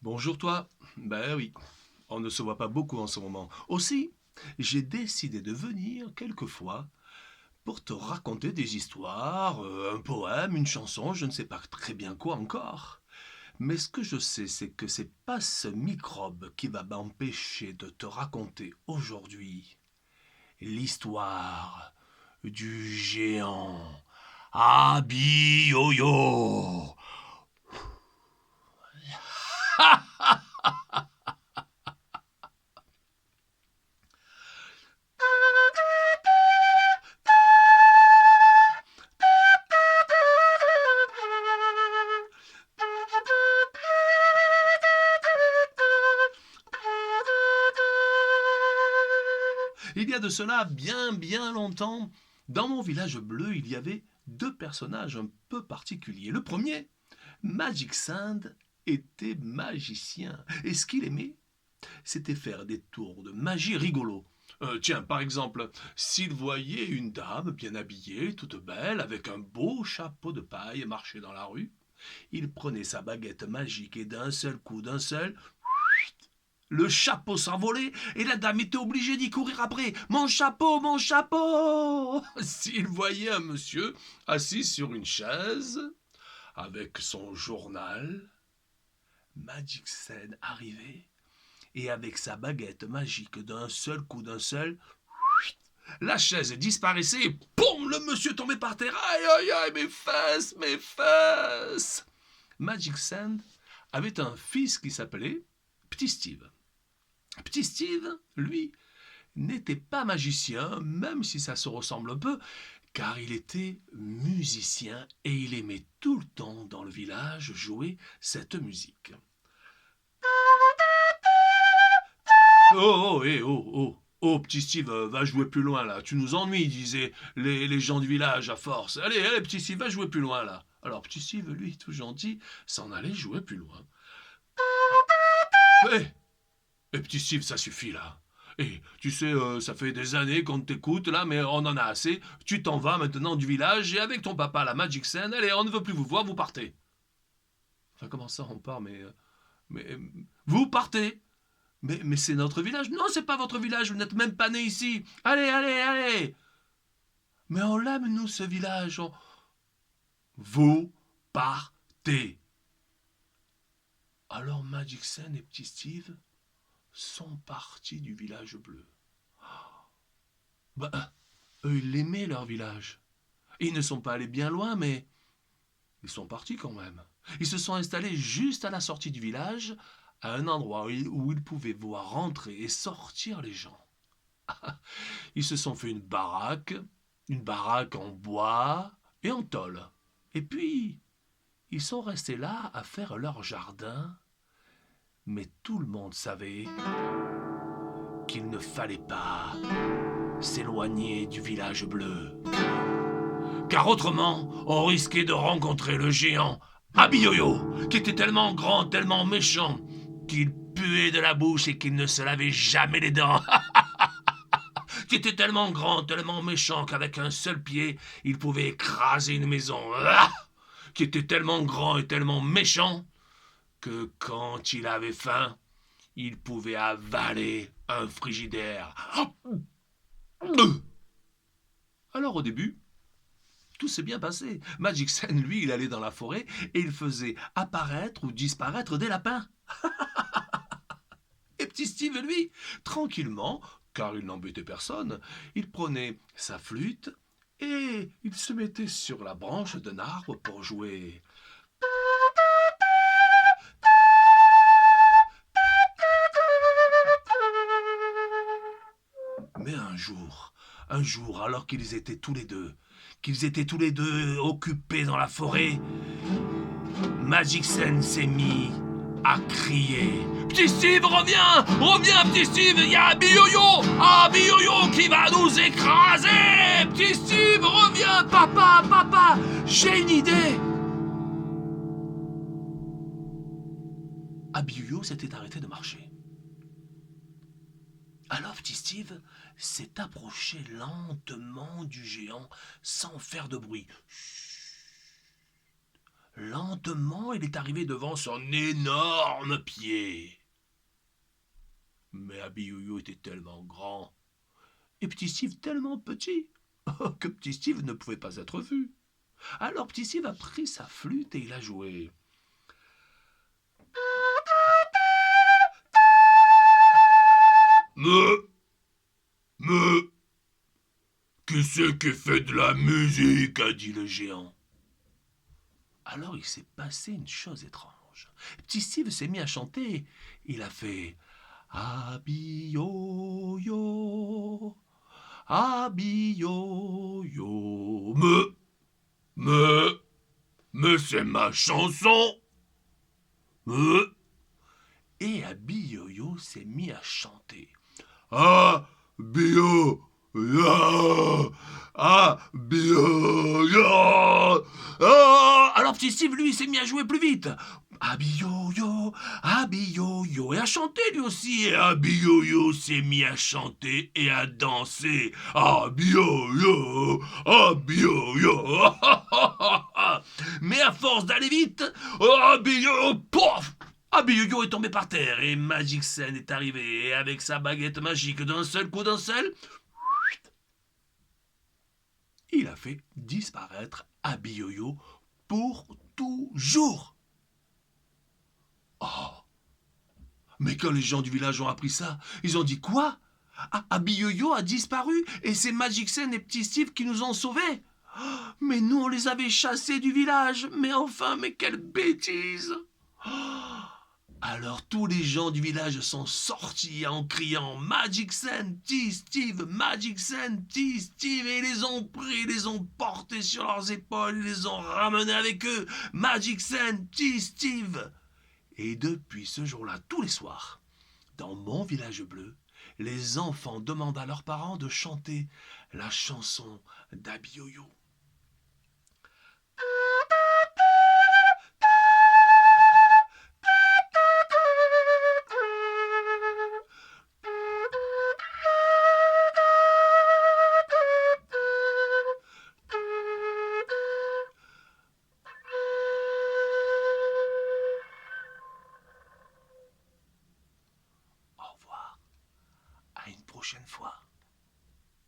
Bonjour toi. Ben oui, on ne se voit pas beaucoup en ce moment. Aussi, j'ai décidé de venir quelquefois pour te raconter des histoires, un poème, une chanson, je ne sais pas très bien quoi encore. Mais ce que je sais, c'est que c'est pas ce microbe qui va m'empêcher de te raconter aujourd'hui l'histoire du géant Abi-Yo-Yo. Il y a de cela bien longtemps, dans mon village bleu, il y avait deux personnages un peu particuliers. Le premier, Magic Sand, était magicien. Et ce qu'il aimait, c'était faire des tours de magie rigolos. Tiens, par exemple, s'il voyait une dame bien habillée, toute belle, avec un beau chapeau de paille marcher dans la rue, il prenait sa baguette magique et d'un seul coup, le chapeau s'envolait et la dame était obligée d'y courir après. Mon chapeau, mon chapeau. S'il voyait un monsieur assis sur une chaise avec son journal, Magic Sen arrivait et avec sa baguette magique la chaise disparaissait et poum, le monsieur tombait par terre. Aïe, aïe, aïe, mes fesses, mes fesses. Magic Sand avait un fils qui s'appelait Petit Steve. Petit Steve, lui, n'était pas magicien, même si ça se ressemble un peu, car il était musicien et il aimait tout le temps dans le village jouer cette musique. Oh, petit Steve, va jouer plus loin là. Tu nous ennuies, disaient les gens du village à force. Allez, allez, petit Steve, va jouer plus loin là. Alors, petit Steve, lui, tout gentil, s'en allait jouer plus loin. Hé, petit Steve, ça suffit là. Et tu sais, ça fait des années qu'on t'écoute là, mais on en a assez. Tu t'en vas maintenant du village et avec ton papa, la Magic Scène, allez, on ne veut plus vous voir, vous partez. Enfin, comment ça, on part, mais vous partez. Mais c'est notre village. Non, c'est pas votre village, vous n'êtes même pas né ici. Allez, allez, allez. Mais on l'aime, nous, ce village. Vous partez. Alors Magic Sen et Petit Steve sont partis du village bleu. Bah, eux, ils l'aimaient, leur village. Ils ne sont pas allés bien loin, mais ils sont partis quand même. Ils se sont installés juste à la sortie du village, à un endroit où ils pouvaient voir rentrer et sortir les gens. Ils se sont fait une baraque en bois et en tôle. Et puis, ils sont restés là à faire leur jardin, mais tout le monde savait qu'il ne fallait pas s'éloigner du village bleu. Car autrement, on risquait de rencontrer le géant Abiyoyo, qui était tellement grand, tellement méchant, qu'il puait de la bouche et qu'il ne se lavait jamais les dents. Qui était tellement grand, tellement méchant qu'avec un seul pied, il pouvait écraser une maison. Qui était tellement grand et tellement méchant que quand il avait faim, il pouvait avaler un frigidaire. Alors au début, tout s'est bien passé. Magic Sen, lui, il allait dans la forêt et il faisait apparaître ou disparaître des lapins. Et petit Steve, lui, tranquillement, car il n'embêtait personne, il prenait sa flûte et il se mettait sur la branche d'un arbre pour jouer. Mais un jour, alors qu'ils étaient tous les deux occupés dans la forêt, Magic Sen s'est mis à crier. Petit Steve, reviens! Reviens, petit Steve! Il y a Abi-Yo-Yo qui va nous écraser! Petit Steve, reviens! Papa, j'ai une idée! Abi-Yo-Yo s'était arrêté de marcher. Alors petit Steve s'est approché lentement du géant sans faire de bruit. Lentement, il est arrivé devant son énorme pied. Mais Abby Yoyo était tellement grand et Petit Steve tellement petit que Petit Steve ne pouvait pas être vu. Alors Petit Steve a pris sa flûte et il a joué. Mais, qui c'est qui fait de la musique, a dit le géant. Alors il s'est passé une chose étrange. Petit Steve s'est mis à chanter. Il a fait Abby Yo-Yo, Abby Yo-Yo. Mais c'est ma chanson. Et Abby Yo-Yo s'est mis à chanter. Ah, bio, ya, ah, bio, ya, ah. Alors Petit Steve, lui, s'est mis à jouer plus vite. Abio-yo, abio-yo, et à chanter lui aussi. Et Abio-yo s'est mis à chanter et à danser. Abio-yo, abio-yo. Mais à force d'aller vite, Abio, pof, Abio-yo est tombé par terre et Magic Sen est arrivé et avec sa baguette magique d'un seul coup, il a fait disparaître Abio-yo pour toujours. Oh, mais quand les gens du village ont appris ça, ils ont dit quoi? Abio-yo a disparu et c'est Magic Sen et Petit Steve qui nous ont sauvés. Mais nous, on les avait chassés du village. Mais enfin, mais quelle bêtise! Alors tous les gens du village sont sortis en criant Magic Sen, T-Steve, Magic Sen, T-Steve, et ils les ont pris, ils les ont portés sur leurs épaules, ils les ont ramenés avec eux, Magic Sen, T-Steve. Et depuis ce jour-là, tous les soirs, dans mon village bleu, les enfants demandent à leurs parents de chanter la chanson d'Abioyo. Au revoir, à une prochaine fois.